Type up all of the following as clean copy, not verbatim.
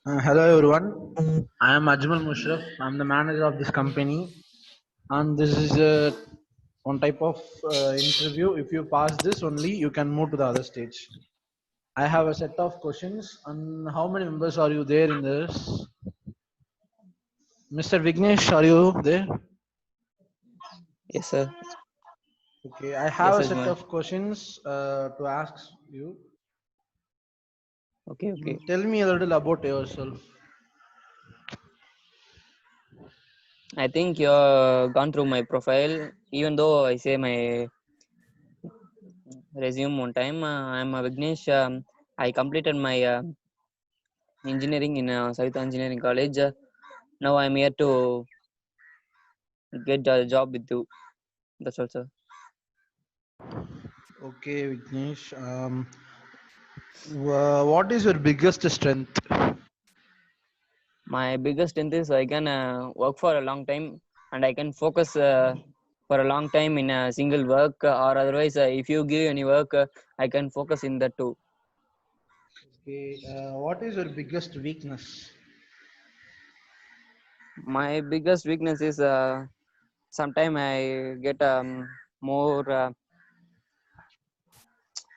Hello everyone. I am Ajmal Mushraf. I'm the manager of this company, and this is one type of interview. If you pass this only, you can move to the other stage. I have a set of questions. And how many members are you there in this? Mr. Vignesh, are you there? Yes, sir. Okay, I have Yes, a set Ajmal. of questions to ask you. Okay, okay. Tell me a little about yourself. I think you've gone through my profile. Even though I say my resume one time, I'm a Vignesh. I completed my engineering in Savita Engineering College. Now I'm here to get a job with you. That's all, sir. Okay, Vignesh. What is your biggest strength? My biggest strength is I can work for a long time and I can focus for a long time in a single work, or otherwise, if you give any work, I can focus in that too. Okay, what is your biggest weakness? My biggest weakness is sometimes I get more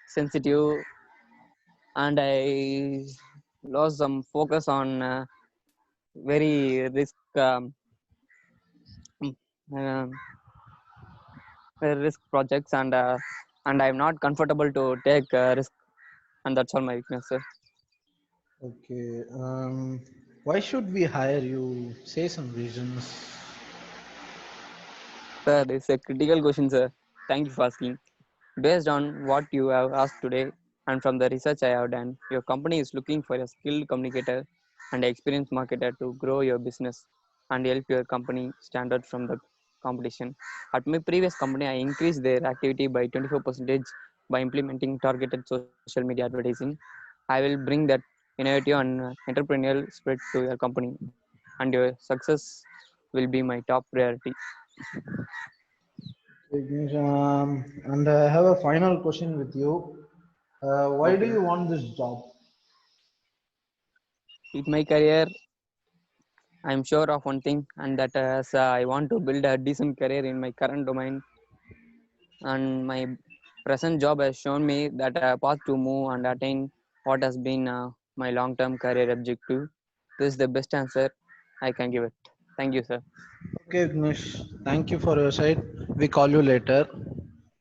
sensitive, and I lost some focus on very mm, uh, risk projects, and I'm not comfortable to take risk, and that's all my weakness, sir. Okay. Why should we hire you? Say some reasons. Sir, this is a critical question, sir. Thank you for asking. Based on what you have asked today and from the research I have done, your company is looking for a skilled communicator and experienced marketer to grow your business and help your company stand out from the competition. At my previous company, I increased their activity by 24% by implementing targeted social media advertising. I will bring that innovative and entrepreneurial spirit to your company, and your success will be my top priority. And I have a final question with you. Why do Okay. you want this job? In my career, I'm sure of one thing, and that is I want to build a decent career in my current domain. And my present job has shown me that a path to move and attain what has been my long-term career objective. This is the best answer I can give it. Thank you, sir. Okay, Vignesh. Thank you for your side. We call you later.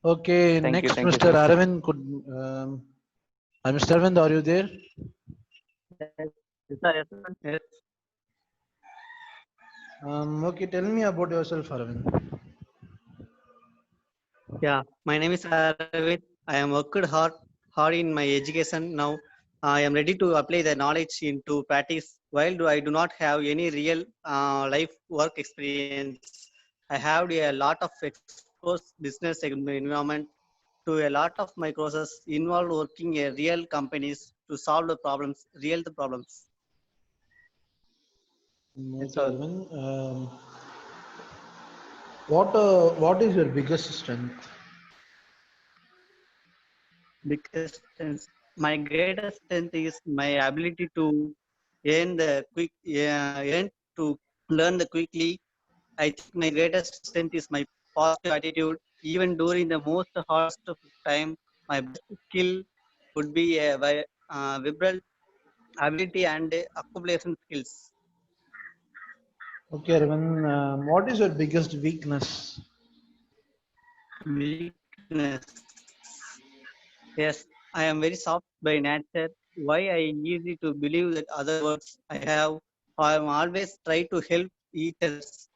Okay, next, Thank you, Mr. sir. Aravind. Mr. Aravind, are you there? Yes, sir, yes, sir. Yes. Okay, tell me about yourself, Aravind. Yeah, my name is Arvind. I am worked hard in my education now. I am ready to apply the knowledge into practice. While do I do not have any real life work experience, I have a lot of exposed business environment to a lot of my courses involved working in real companies to solve the problems, real the problems. That's Okay, all. Aravind. What is your biggest strength? Biggest strength. My greatest strength is my ability to earn to learn the quickly. I think my greatest strength is my positive attitude. Even during the most hardest of time, my best skill would be a vibrant ability and accumulation skills. Okay, Aravind. What is your biggest weakness? Weakness. Yes, I am very soft by nature. Why I easy to believe that other words I have. I am always try to help each others.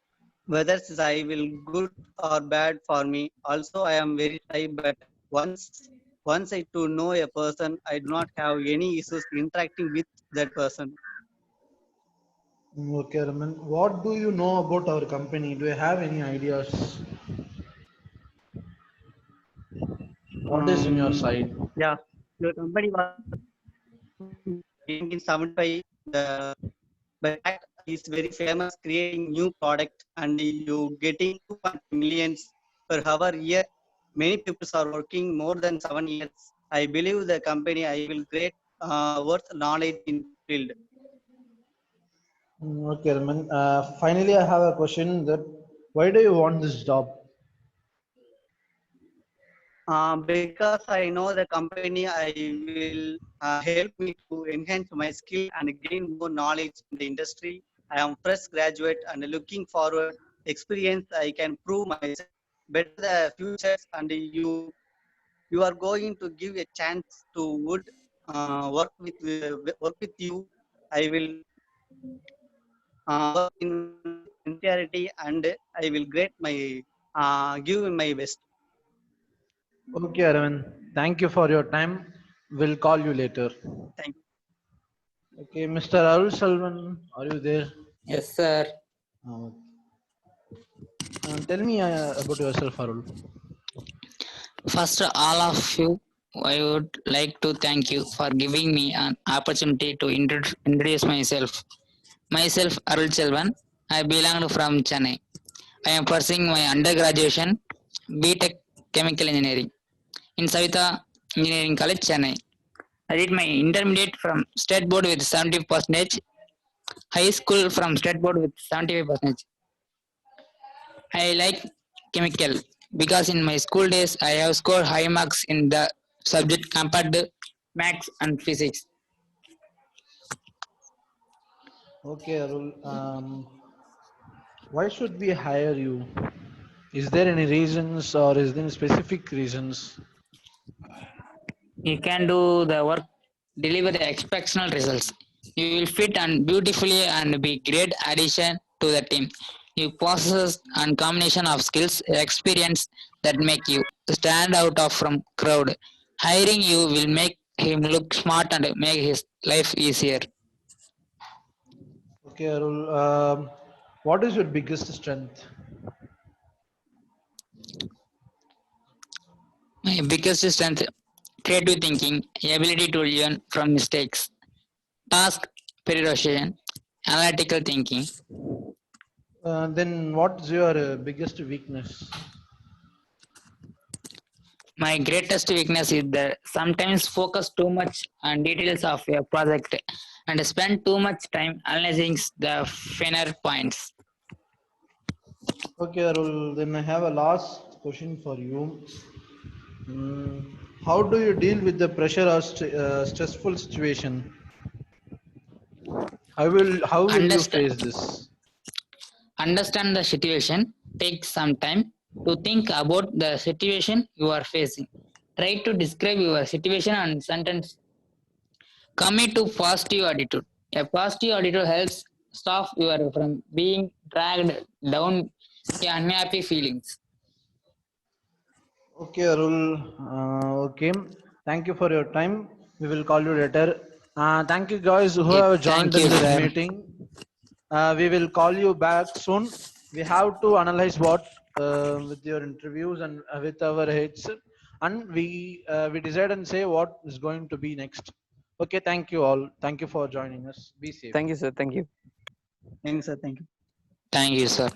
Whether I will good or bad for me. Also, I am very shy, but once I to know a person, I do not have any issues interacting with that person. Okay, Raman. What do you know about our company? Do you have any ideas? What is in your side? Yeah, your company was in 1975. The by fact is very famous, creating new product and you getting 2.5 millions per hour year. Many people are working more than 7 years. I believe the company I will great worth knowledge in field. Okay, Raman. Finally, I have a question that why do you want this job? Because I know the company I will help me to enhance my skill and gain more knowledge in the industry. I am fresh graduate and looking forward experience. I can prove myself better the futures, and you are going to give a chance to would work with you. I will work in sincerity and I will grade my give my best. Okay, Aravind. Thank you for your time. We'll call you later. Thank you. Okay, Mr. Arul Salvan, are you there? Yes, sir. Uh, Tell me about yourself, Arul. First, all of you, I would like to thank you for giving me an opportunity to introduce myself. Myself, Arul Chelvan. I belong from Chennai. I am pursuing my undergraduation BTech Chemical Engineering in Savita Engineering College, Chennai. I did my intermediate from State Board with 70%, high school from State Board with 75%. I like chemical because in my school days I have scored high marks in the subject compared to maths and physics. Okay, Arul. Why should we hire you? Is there any reasons or is there any specific reasons? You can do the work, deliver the exceptional results. You will fit and beautifully and be great addition to the team. You possess and combination of skills, experience that make you stand out of from crowd. Hiring you will make him look smart and make his life easier. Okay, Arul. What is your biggest strength? My biggest strength, creative thinking, ability to learn from mistakes, task prioritization, analytical thinking. Then what's your biggest weakness? My greatest weakness is that sometimes focus too much on details of a project and spend too much time analyzing the finer points. Okay, Arul. Then I have a last question for you. How do you deal with the pressure or stressful situation? How will you Understand, face this? understand the situation. Take some time to think about the situation you are facing. Try to describe your situation and sentence. Commit to positive attitude. A positive attitude helps stop you from being dragged down unhappy feelings. Okay, Arul. Okay. Thank you for your time. We will call you later. Thank you guys who Okay, have joined thank in you, this sir. meeting. We will call you back soon. We have to analyze what with your interviews and with our heads, and we decide and say what is going to be next. Okay, thank you all. Thank you for joining us. Be safe. Thank you, sir. Thank you. Thanks, sir. Thank you. Thank you, sir.